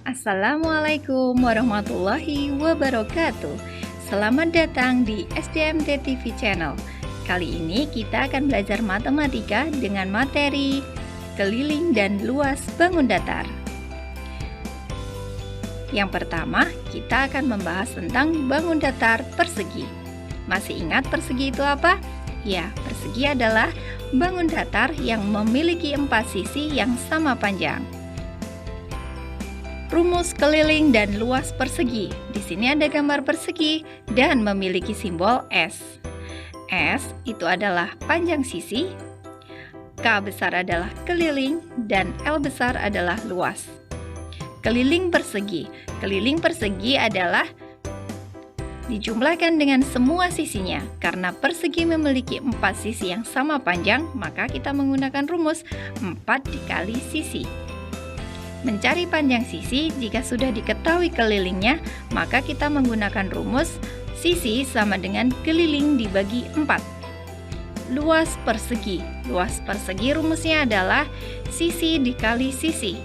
Assalamualaikum warahmatullahi wabarakatuh. Selamat datang di SDMT TV Channel. Kali ini kita akan belajar matematika dengan materi keliling dan luas bangun datar. Yang pertama, kita akan membahas tentang bangun datar persegi. Masih ingat persegi itu apa? Ya, persegi adalah bangun datar yang memiliki 4 sisi yang sama panjang. Rumus keliling dan luas persegi. Di sini ada gambar persegi dan memiliki simbol S. S itu adalah panjang sisi, K besar adalah keliling, dan L besar adalah luas. Keliling persegi. Keliling persegi adalah dijumlahkan dengan semua sisinya. Karena persegi memiliki 4 sisi yang sama panjang, maka kita menggunakan rumus 4 dikali sisi. Mencari panjang sisi, jika sudah diketahui kelilingnya, maka kita menggunakan rumus sisi sama dengan keliling dibagi 4. Luas persegi. Luas persegi rumusnya adalah sisi dikali sisi.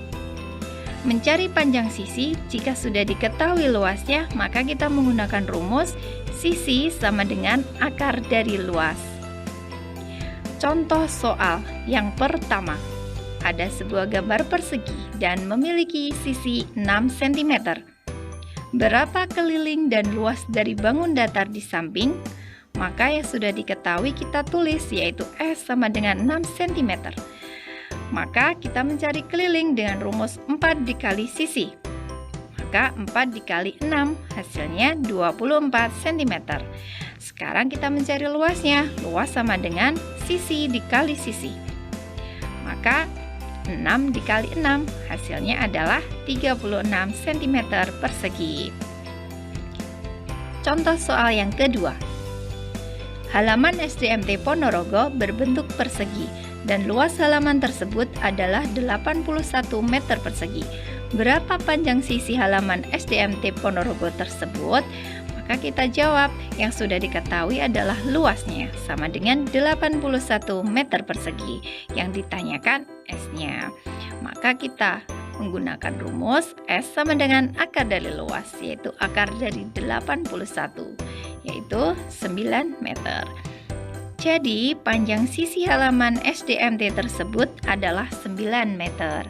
Mencari panjang sisi, jika sudah diketahui luasnya, maka kita menggunakan rumus sisi sama dengan akar dari luas. Contoh soal yang pertama. Ada sebuah gambar persegi dan memiliki sisi 6 cm. Berapa keliling dan luas dari bangun datar di samping? Maka yang sudah diketahui kita tulis, yaitu S sama dengan 6 cm. Maka kita mencari keliling dengan rumus 4 dikali sisi. Maka 4 dikali 6 hasilnya 24 cm. Sekarang kita mencari luasnya. Luas sama dengan sisi dikali sisi. Maka 6 dikali 6 hasilnya adalah 36 cm persegi. Contoh soal yang kedua. Halaman SDMT Ponorogo berbentuk persegi dan luas halaman tersebut adalah 81 meter persegi. Berapa panjang sisi halaman SDMT Ponorogo tersebut? Maka kita jawab, yang sudah diketahui adalah luasnya sama dengan 81 meter persegi. Yang ditanyakan S-nya. Maka kita menggunakan rumus S sama dengan akar dari luas, yaitu akar dari 81, yaitu 9 meter. Jadi panjang sisi halaman SDMT tersebut adalah 9 meter.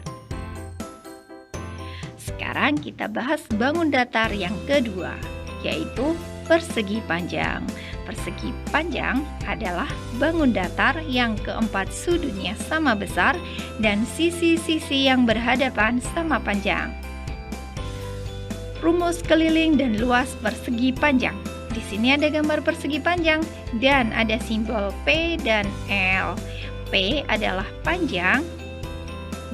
Sekarang kita bahas bangun datar yang kedua, yaitu persegi panjang. Persegi panjang adalah bangun datar yang keempat sudutnya sama besar dan sisi-sisi yang berhadapan sama panjang. Rumus keliling dan luas persegi panjang. Di sini ada gambar persegi panjang dan ada simbol P dan L. P adalah panjang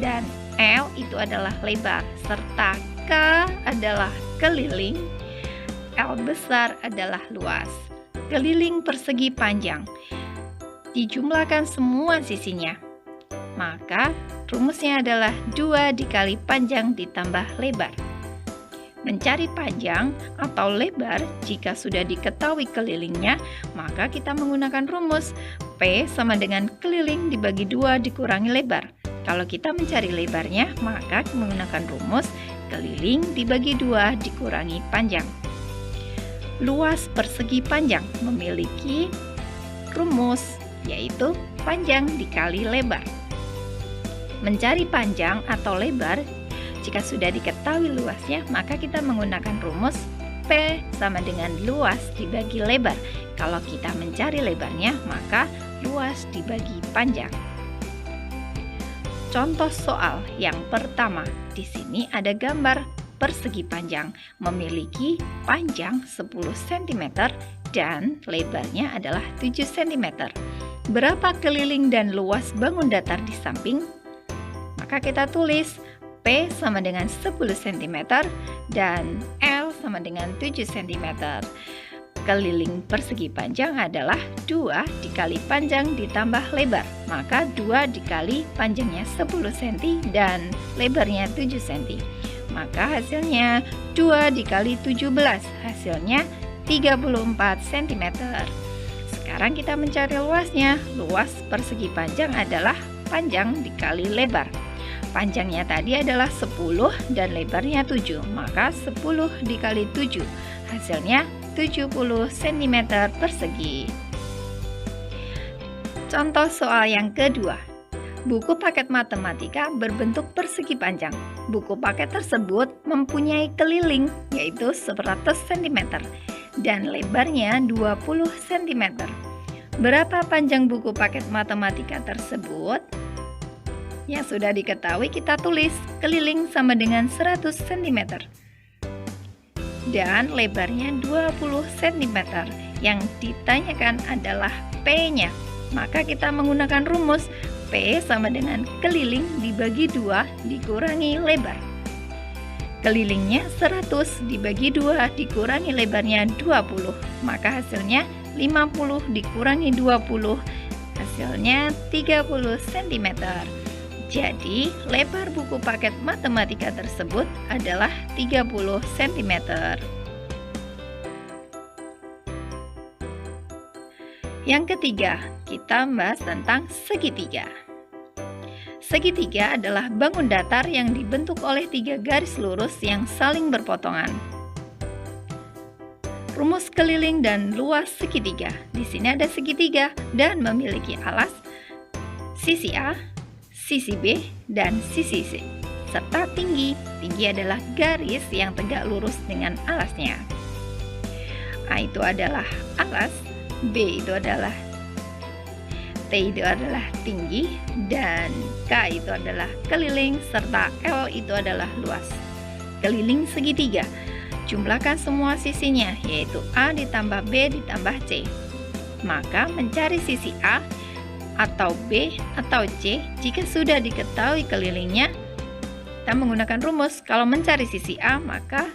dan L itu adalah lebar, serta K adalah keliling, L besar adalah luas. Keliling persegi panjang dijumlahkan semua sisinya, maka rumusnya adalah 2 dikali panjang ditambah lebar. Mencari panjang atau lebar, jika sudah diketahui kelilingnya, maka kita menggunakan rumus P sama dengan keliling dibagi 2 dikurangi lebar. Kalau kita mencari lebarnya, maka menggunakan rumus keliling dibagi 2 dikurangi panjang. Luas persegi panjang memiliki rumus, yaitu panjang dikali lebar. Mencari panjang atau lebar, jika sudah diketahui luasnya, maka kita menggunakan rumus P sama dengan luas dibagi lebar. Kalau kita mencari lebarnya, maka luas dibagi panjang. Contoh soal yang pertama. Di sini ada gambar persegi panjang memiliki panjang 10 cm dan lebarnya adalah 7 cm. Berapa keliling dan luas bangun datar di samping? Maka kita tulis P sama dengan 10 cm dan L sama dengan 7 cm. keliling persegi panjang adalah 2 dikali panjang ditambah lebar. Maka 2 dikali panjangnya 10 cm dan lebarnya 7 cm. Maka hasilnya 2 dikali 17, hasilnya 34 cm. Sekarang kita mencari luasnya. Luas persegi panjang adalah panjang dikali lebar. Panjangnya tadi adalah 10 dan lebarnya 7. Maka 10 dikali 7, hasilnya 70 cm persegi. Contoh soal yang kedua. Buku paket matematika berbentuk persegi panjang. Buku paket tersebut mempunyai keliling yaitu 100 cm dan lebarnya 20 cm. Berapa panjang buku paket matematika tersebut? Yang sudah diketahui kita tulis. Keliling sama dengan 100 cm dan lebarnya 20 cm. Yang ditanyakan adalah P-nya. Maka kita menggunakan rumus P sama dengan keliling dibagi 2 dikurangi lebar. Kelilingnya 100 dibagi 2 dikurangi lebarnya 20. Maka hasilnya 50 dikurangi 20, hasilnya 30 cm. Jadi, lebar buku paket matematika tersebut adalah 30 cm. Yang ketiga, kita membahas tentang segitiga. Segitiga adalah bangun datar yang dibentuk oleh 3 garis lurus yang saling berpotongan. Rumus keliling dan luas segitiga. Di sini ada segitiga dan memiliki alas sisi A, sisi B, dan sisi C, serta tinggi. Tinggi adalah garis yang tegak lurus dengan alasnya. A itu adalah alas, B itu adalah T itu adalah tinggi, dan K itu adalah keliling, serta L itu adalah luas. Keliling segitiga. Jumlahkan semua sisinya, yaitu A ditambah B ditambah C. Maka mencari sisi A atau B atau C jika sudah diketahui kelilingnya, kita menggunakan rumus. Kalau mencari sisi A, maka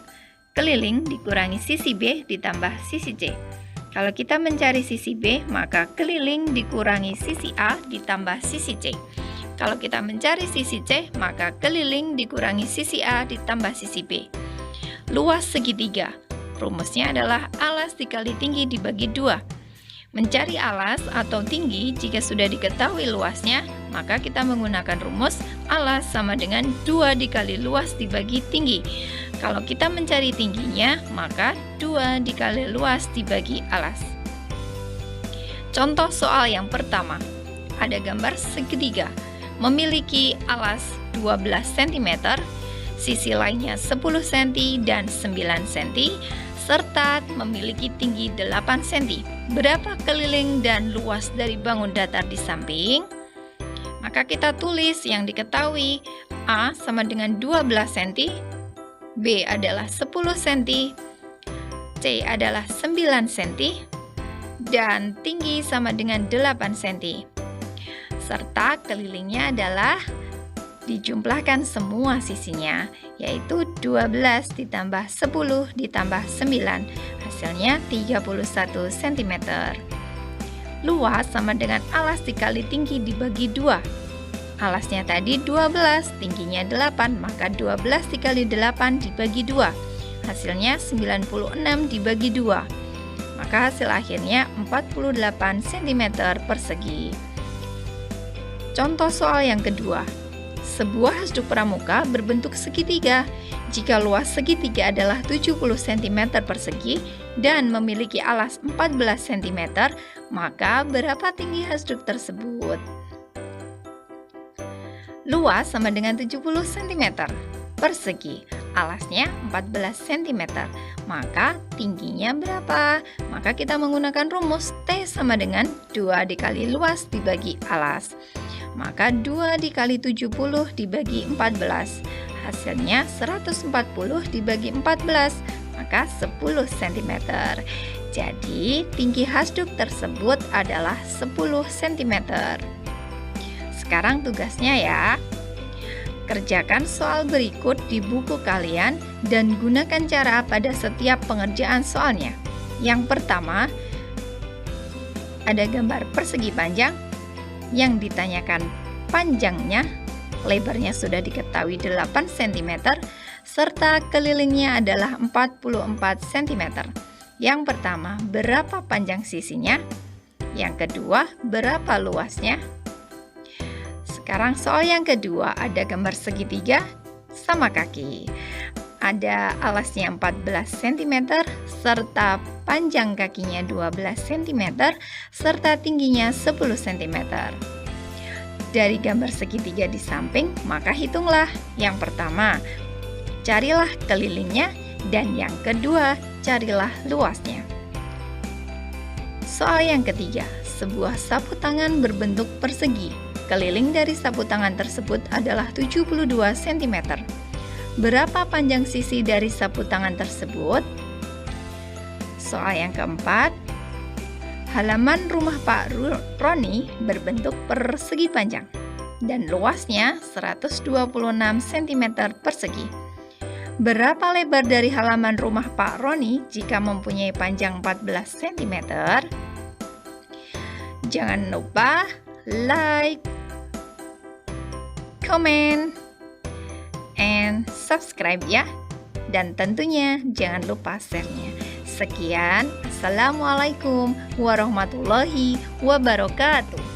keliling dikurangi sisi B ditambah sisi C. Kalau kita mencari sisi B, maka keliling dikurangi sisi A ditambah sisi C. Kalau kita mencari sisi C, maka keliling dikurangi sisi A ditambah sisi B. Luas segitiga. Rumusnya adalah alas dikali tinggi dibagi 2. Mencari alas atau tinggi jika sudah diketahui luasnya, maka kita menggunakan rumus alas sama dengan 2 dikali luas dibagi tinggi. Kalau kita mencari tingginya, maka 2 dikali luas dibagi alas. Contoh soal yang pertama. Ada gambar segitiga memiliki alas 12 cm, sisi lainnya 10 cm dan 9 cm, serta memiliki tinggi 8 cm. Berapa keliling dan luas dari bangun datar di samping? Maka kita tulis yang diketahui. A sama dengan 12 cm, B adalah 10 cm, C adalah 9 cm, dan tinggi sama dengan 8 cm. Serta kelilingnya adalah dijumlahkan semua sisinya, yaitu 12 ditambah 10 ditambah 9, hasilnya 31 cm. Luas sama dengan alas dikali tinggi dibagi 2. Alasnya tadi 12, tingginya 8, maka 12 dikali 8 dibagi 2. Hasilnya 96 dibagi 2. Maka hasil akhirnya 48 cm persegi. Contoh soal yang kedua. Sebuah hasduk pramuka berbentuk segitiga. Jika luas segitiga adalah 70 cm persegi dan memiliki alas 14 cm, maka berapa tinggi hasduk tersebut? Luas sama dengan 70 cm persegi, alasnya 14 cm, maka tingginya berapa? Maka kita menggunakan rumus T sama dengan 2 dikali luas dibagi alas. Maka 2 dikali 70 dibagi 14, hasilnya 140 dibagi 14, maka 10 cm. Jadi tinggi hasduk tersebut adalah 10 cm. Sekarang tugasnya ya. Kerjakan soal berikut di buku kalian dan gunakan cara pada setiap pengerjaan soalnya. Yang pertama, ada gambar persegi panjang yang ditanyakan panjangnya, lebarnya sudah diketahui 8 cm, serta kelilingnya adalah 44 cm. Yang pertama, berapa panjang sisinya? Yang kedua, berapa luasnya? Sekarang soal yang kedua, ada gambar segitiga sama kaki. Ada alasnya 14 cm, serta panjang kakinya 12 cm, serta tingginya 10 cm. Dari gambar segitiga di samping, maka hitunglah. Yang pertama, carilah kelilingnya, dan yang kedua, carilah luasnya. Soal yang ketiga, sebuah sapu tangan berbentuk persegi. Keliling dari sapu tangan tersebut adalah 72 cm. Berapa panjang sisi dari sapu tangan tersebut? Soal yang keempat, halaman rumah Pak Roni berbentuk persegi panjang dan luasnya 126 cm persegi. Berapa lebar dari halaman rumah Pak Roni jika mempunyai panjang 14 cm? Jangan lupa like, comment, and subscribe ya. Dan tentunya jangan lupa share-nya. Sekian, Assalamualaikum warahmatullahi wabarakatuh.